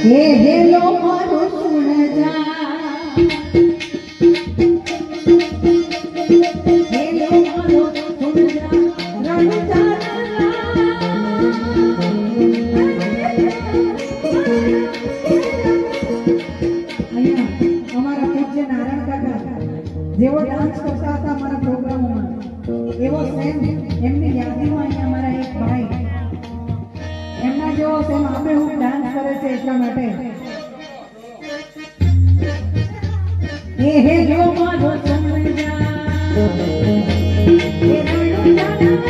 हे hello मारो सुन जा hello मारो सुन जा रण जाना અહીંયા અમારા પૂજ્ય નારાયણ કાકા જેવો ડાન્સ કરતા હતા અમારા પ્રોગ્રામમાં એવો સેમ એમની યાદીમાં અહીંયા અમારા એક ભાઈ એમના જેવો સેમ આપણે હું ડાન્સ કરે છે એટલા માટે એ હે જો મારો સમજા એ રણો જાના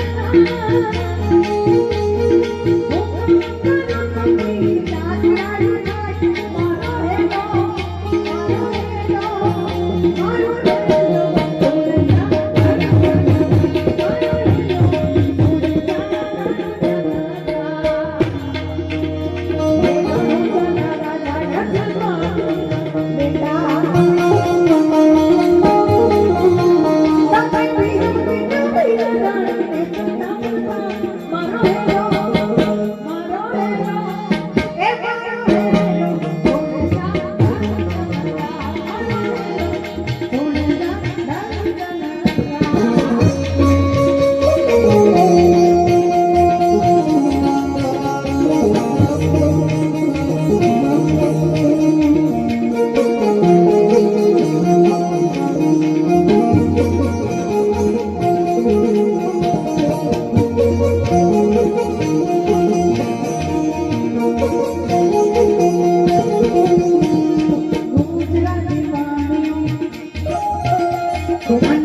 Thank you.